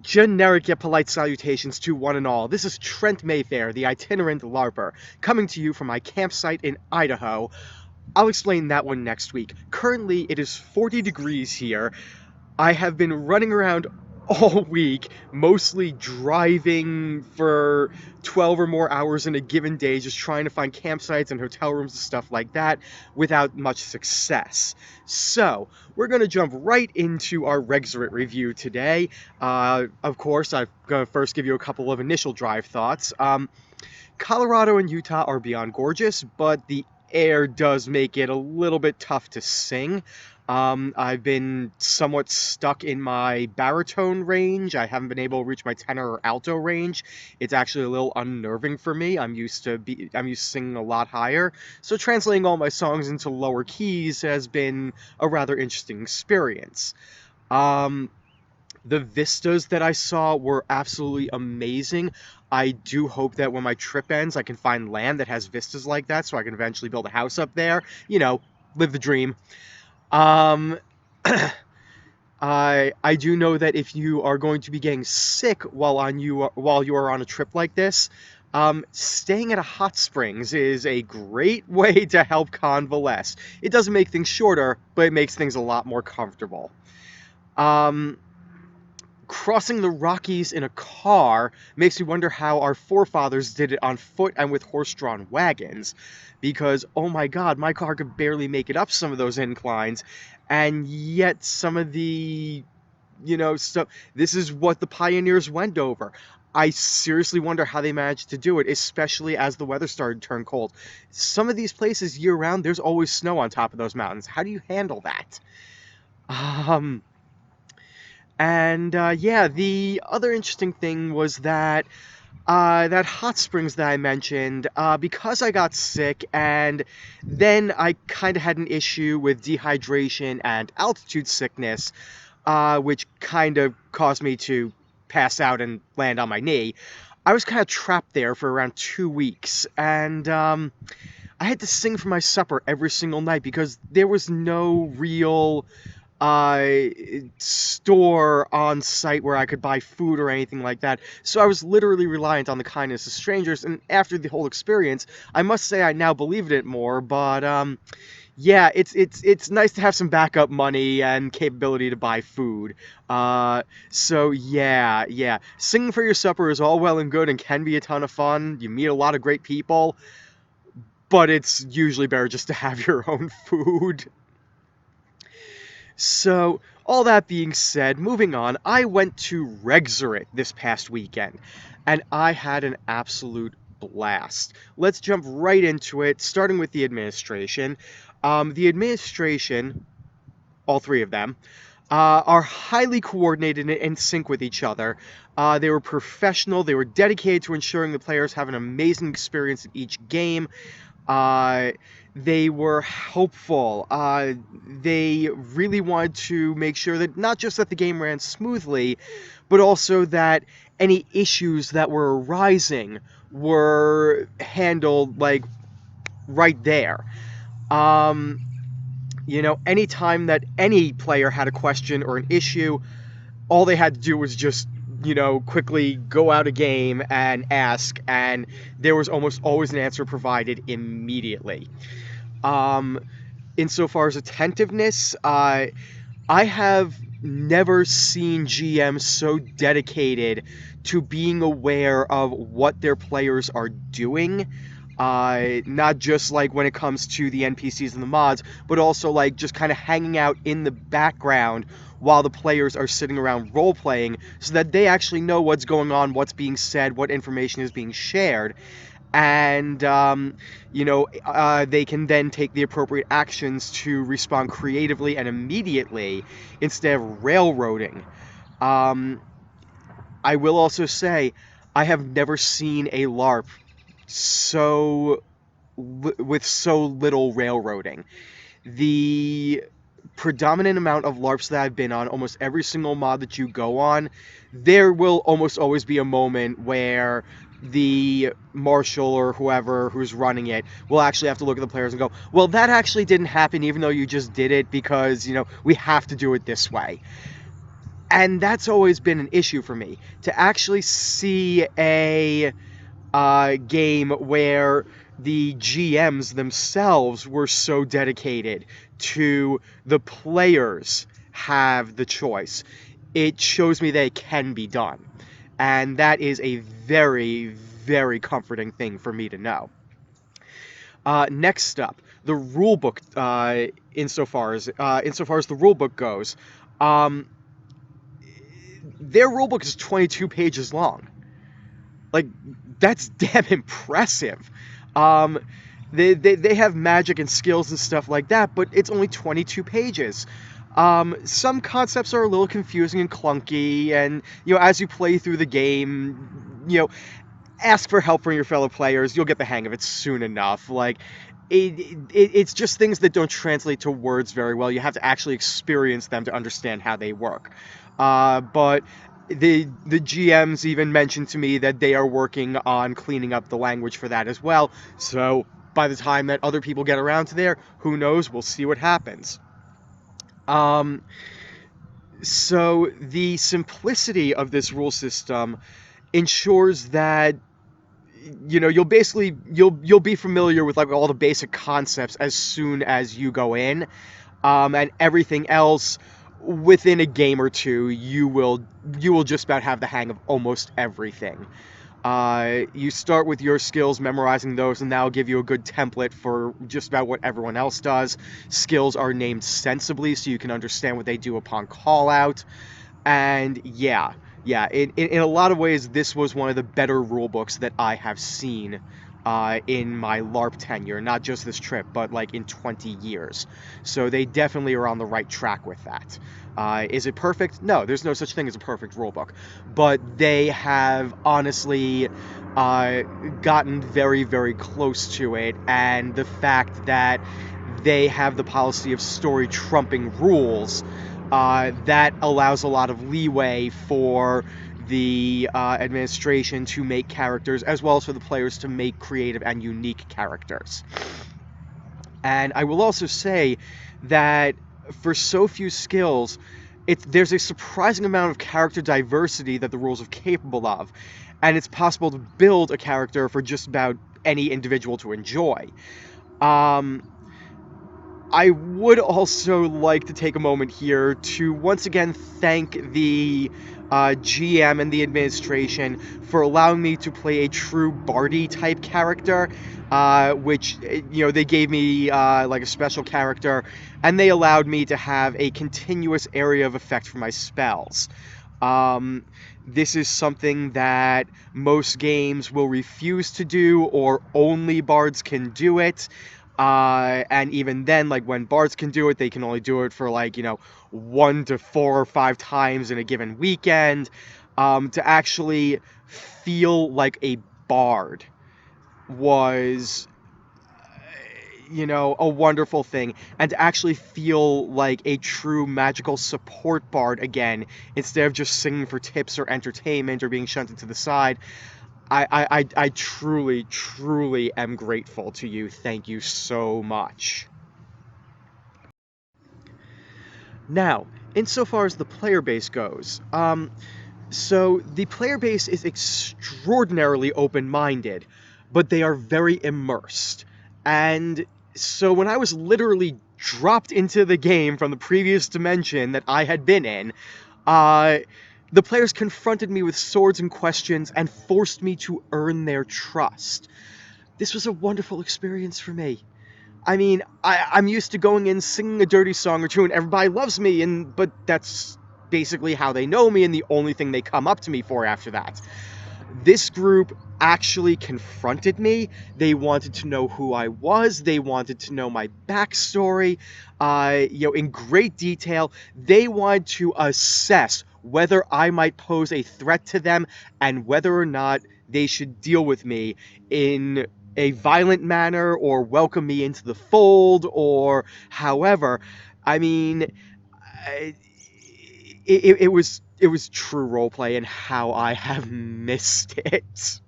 Generic yet polite salutations to one and all. This is Trent Mayfair, the itinerant LARPer, coming to you from my campsite in Idaho. I'll explain that one next week. Currently, it is 40 degrees here. I have been running around all week, mostly driving for 12 or more hours in a given day, just trying to find campsites and hotel rooms and stuff like that, without much success. So, we're going to jump right into our Rexerit review today. Of course, I'm going to first give you a couple of initial drive thoughts. Colorado and Utah are beyond gorgeous, but the air does make it a little bit tough to sing. I've been somewhat stuck in my baritone range. I haven't been able to reach my tenor or alto range. It's actually a little unnerving for me. I'm used to singing a lot higher. So translating all my songs into lower keys has been a rather interesting experience. Um, the vistas that I saw were absolutely amazing. I do hope that when my trip ends, I can find land that has vistas like that so I can eventually build a house up there. You know, live the dream. Um, I do know that if you are going to be getting sick while you are on a trip like this, staying at a hot springs is a great way to help convalesce. It doesn't make things shorter, but it makes things a lot more comfortable. Um, Crossing the Rockies in a car makes me wonder how our forefathers did it on foot and with horse-drawn wagons, because, oh my god, my car could barely make it up some of those inclines, and yet some of the, stuff, this is what the pioneers went over. I seriously wonder how they managed to do it, especially as the weather started to turn cold. Some of these places year-round, there's always snow on top of those mountains. How do you handle that? Um... And yeah, the other interesting thing was that that hot springs that I mentioned, because I got sick, and then I kind of had an issue with dehydration and altitude sickness, which kind of caused me to pass out and land on my knee. I was kind of trapped there for around 2 weeks, and I had to sing for my supper every single night because there was no real uh, store on site where I could buy food or anything like that. So I was literally reliant on the kindness of strangers. And after the whole experience, I must say I now believe in it more. But yeah, it's nice to have some backup money and capability to buy food. So yeah, singing for your supper is all well and good and can be a ton of fun. You meet a lot of great people, but it's usually better just to have your own food. So, all that being said, moving on, I went to Rexerit this past weekend, and I had an absolute blast. Let's jump right into it, starting with the administration. The administration, all three of them, are highly coordinated and in sync with each other. They were professional, they were dedicated to ensuring the players have an amazing experience in each game. Uh, they were helpful. They really wanted to make sure that not just that the game ran smoothly, but also that any issues that were arising were handled like right there. Um, anytime that any player had a question or an issue, all they had to do was just quickly go out a game and ask, and there was almost always an answer provided immediately. Um, Insofar as attentiveness, I have never seen GMs so dedicated to being aware of what their players are doing. Not just like when it comes to the NPCs and the mods, but also like just kind of hanging out in the background while the players are sitting around role playing so that they actually know what's going on, what's being said, what information is being shared, and they can then take the appropriate actions to respond creatively and immediately instead of railroading. um, I will also say I have never seen a LARP so with so little railroading. The predominant amount of LARPs that I've been on, almost every single mod that you go on, there will almost always be a moment where the marshal or whoever who's running it will actually have to look at the players and go, well, that actually didn't happen even though you just did it because, we have to do it this way. And that's always been an issue for me, to actually see a game where the GMs themselves were so dedicated to the players have the choice. It shows me that it can be done. And that is a very, very comforting thing for me to know. Next up, the rule book. Insofar as the rule book goes, um, their rule book is 22 pages long. Like, that's damn impressive. Um, they have magic and skills and stuff like that, but it's only 22 pages. Some concepts are a little confusing and clunky, and as you play through the game, ask for help from your fellow players. You'll get the hang of it soon enough. Like, it's just things that don't translate to words very well. You have to actually experience them to understand how they work. But the GMs even mentioned to me that they are working on cleaning up the language for that as well. So by the time that other people get around to there, who knows? We'll see what happens. So the simplicity of this rule system ensures that you'll be familiar with like all the basic concepts as soon as you go in, and everything else within a game or two you will just about have the hang of almost everything. You start with your skills, memorizing those, and that'll give you a good template for just about what everyone else does. Skills are named sensibly so you can understand what they do upon call out. And yeah, in a lot of ways, this was one of the better rule books that I have seen in my LARP tenure. Not just this trip, but like in 20 years. So they definitely are on the right track with that. Is it perfect? No, there's no such thing as a perfect rule book. But they have honestly gotten very, very close to it. And the fact that they have the policy of story trumping rules, that allows a lot of leeway for the administration to make characters, as well as for the players to make creative and unique characters. And I will also say that for so few skills, there's a surprising amount of character diversity that the rules are capable of, and it's possible to build a character for just about any individual to enjoy. Um, I would also like to take a moment here to once again thank the GM and the administration for allowing me to play a true Bardy type character, which, they gave me like a special character, and they allowed me to have a continuous area of effect for my spells. This is something that most games will refuse to do, or only bards can do it. And even then, like when bards can do it, they can only do it for like 1 to 4 or 5 times in a given weekend. To actually feel like a bard was a wonderful thing, and to actually feel like a true magical support bard again, instead of just singing for tips or entertainment or being shunted to the side. I truly, truly am grateful to you. Thank you so much. Now, insofar as the player base goes, so the player base is extraordinarily open-minded, but they are very immersed. And so when I was literally dropped into the game from the previous dimension that I had been in, uh, the players confronted me with swords and questions and forced me to earn their trust. This was a wonderful experience for me. I mean, I'm used to going in, singing a dirty song or two, and everybody loves me, but that's basically how they know me, and the only thing they come up to me for after that. This group actually confronted me. They wanted to know who I was. They wanted to know my backstory, in great detail. They wanted to assess whether I might pose a threat to them and whether or not they should deal with me in a violent manner or welcome me into the fold or however. I mean, it was true roleplay, and how I have missed it.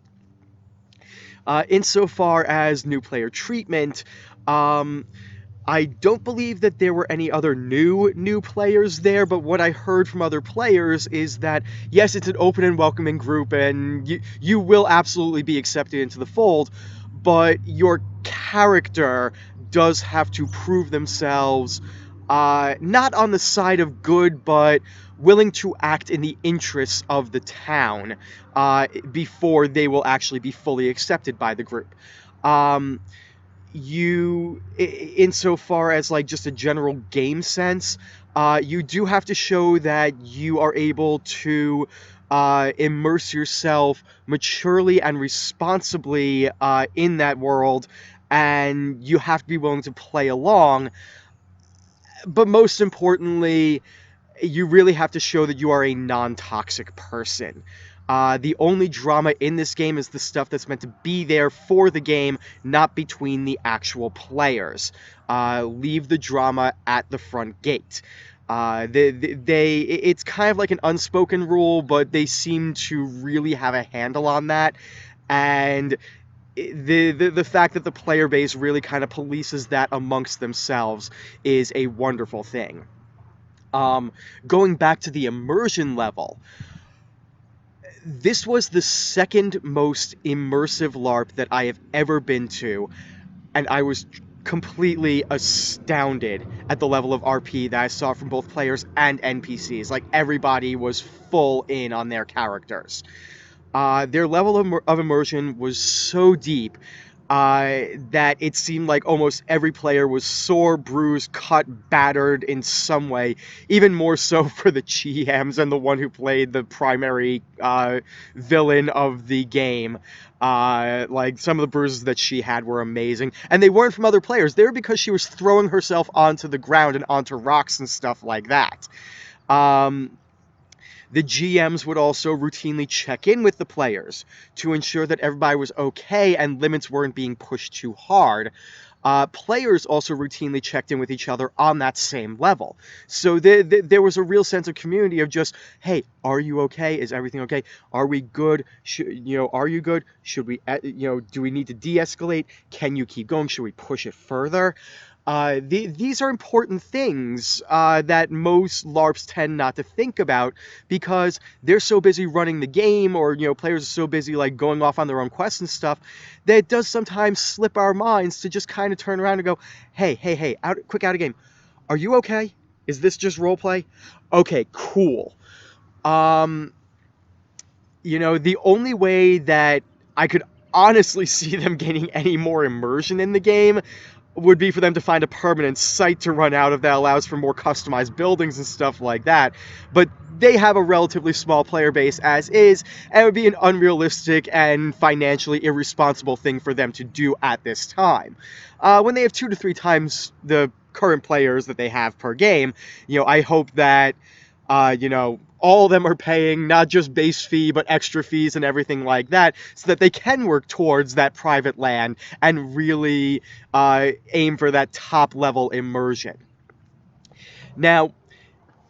Insofar as new player treatment, um, I don't believe that there were any other new players there, but what I heard from other players is that yes, it's an open and welcoming group, and you will absolutely be accepted into the fold, but your character does have to prove themselves not on the side of good, but willing to act in the interests of the town before they will actually be fully accepted by the group. Um, insofar as like just a general game sense, you do have to show that you are able to immerse yourself maturely and responsibly in that world, and you have to be willing to play along. But most importantly, you really have to show that you are a non-toxic person. The only drama in this game is the stuff that's meant to be there for the game, not between the actual players. Leave the drama at the front gate. It's kind of like an unspoken rule, but they seem to really have a handle on that. And the fact that the player base really kind of polices that amongst themselves is a wonderful thing. Um, Going back to the immersion level, this was the second most immersive LARP that I have ever been to, and I was completely astounded at the level of RP that I saw from both players and NPCs. Like, everybody was full in on their characters. Their level of immersion was so deep that it seemed like almost every player was sore, bruised, cut, battered in some way. Even more so for the GMs and the one who played the primary villain of the game. Like, some of the bruises that she had were amazing, and they weren't from other players. They were because she was throwing herself onto the ground and onto rocks and stuff like that. Um, the GMs would also routinely check in with the players to ensure that everybody was okay and limits weren't being pushed too hard. Players also routinely checked in with each other on that same level. So there was a real sense of community of just, hey, are you okay? Is everything okay? Are we good? Are you good? Should we, do we need to de-escalate? Can you keep going? Should we push it further? These are important things that most LARPs tend not to think about because they're so busy running the game, or players are so busy like going off on their own quests and stuff, that it does sometimes slip our minds to just kind of turn around and go, hey, quick out of game. Are you okay? Is this just roleplay? Okay, cool. Um, the only way that I could honestly see them gaining any more immersion in the game would be for them to find a permanent site to run out of that allows for more customized buildings and stuff like that. But they have a relatively small player base as is, and it would be an unrealistic and financially irresponsible thing for them to do at this time. When they have 2 to 3 times the current players that they have per game, I hope that all of them are paying not just base fee, but extra fees and everything like that, so that they can work towards that private land and really aim for that top level immersion. Now,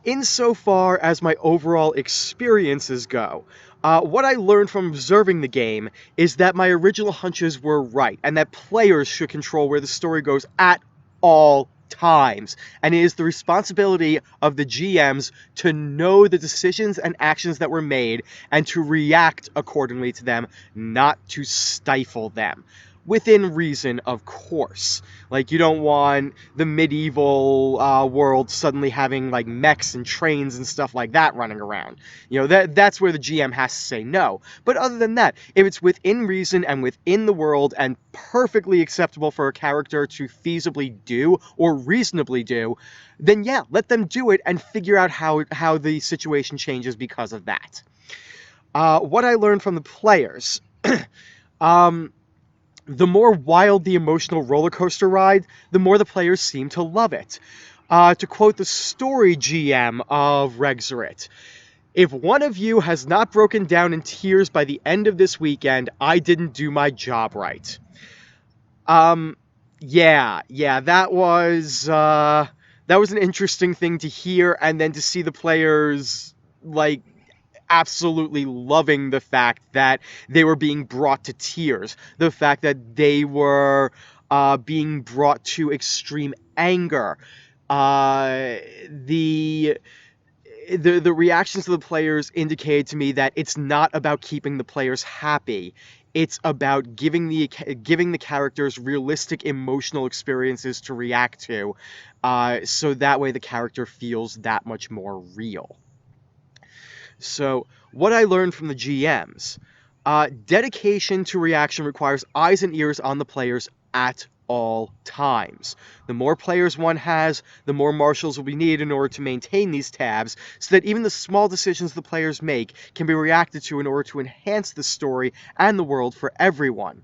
insofar as my overall experiences go, what I learned from observing the game is that my original hunches were right, and that players should control where the story goes at all times. And it is the responsibility of the GMs to know the decisions and actions that were made and to react accordingly to them, not to stifle them. Within reason, of course. Like, you don't want the medieval world suddenly having, like, mechs and trains and stuff like that running around. That's where the GM has to say no. But other than that, if it's within reason and within the world and perfectly acceptable for a character to feasibly do or reasonably do, then yeah, let them do it and figure out how the situation changes because of that. What I learned from the players... the more wild the emotional roller coaster ride, the more the players seem to love it. To quote the story GM of Rexerit, if one of you has not broken down in tears by the end of this weekend, I didn't do my job right. Yeah, that was an interesting thing to hear, and then to see the players, like, absolutely loving the fact that they were being brought to tears, the fact that they were being brought to extreme anger, the the reactions of the players indicate to me that it's not about keeping the players happy. It's about giving the characters realistic emotional experiences to react to, so that way the character feels that much more real. So, what I learned from the GMs: dedication to reaction requires eyes and ears on the players at all times. The more players one has, the more marshals will be needed in order to maintain these tabs, so that even the small decisions the players make can be reacted to in order to enhance the story and the world for everyone.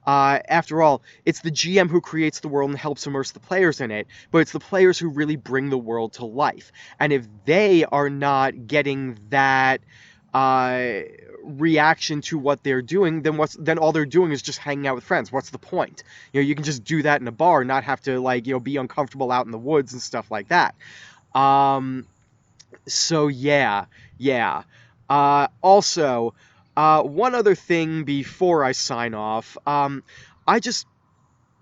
After all, it's the GM who creates the world and helps immerse the players in it, but it's the players who really bring the world to life. And if they are not getting that uh, reaction to what they're doing, then all they're doing is just hanging out with friends. What's the point? You can just do that in a bar, and not have to be uncomfortable out in the woods and stuff like that. Um, so yeah, yeah. Also, one other thing before I sign off. I just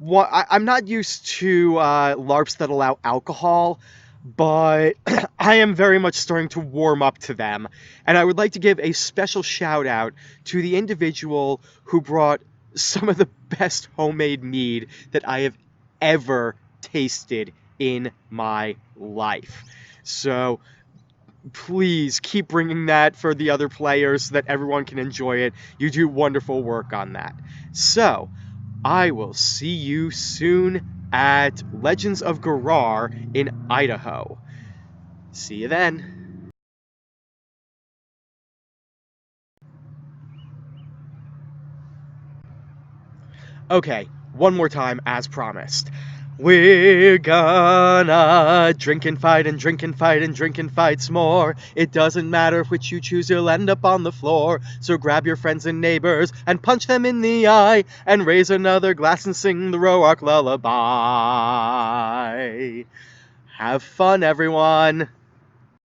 I'm not used to LARPs that allow alcohol, but I am very much starting to warm up to them, and I would like to give a special shout out to the individual who brought some of the best homemade mead that I have ever tasted in my life. So please keep bringing that for the other players so that everyone can enjoy it. You do wonderful work on that. So, I will see you soon at Legends of Garar in Idaho. See you then. Okay, one more time as promised. We're gonna drink and fight and drink and fight and drink and fight some more. It doesn't matter which you choose, you'll end up on the floor. So grab your friends and neighbors and punch them in the eye and raise another glass and sing the Roark lullaby. Have fun, everyone.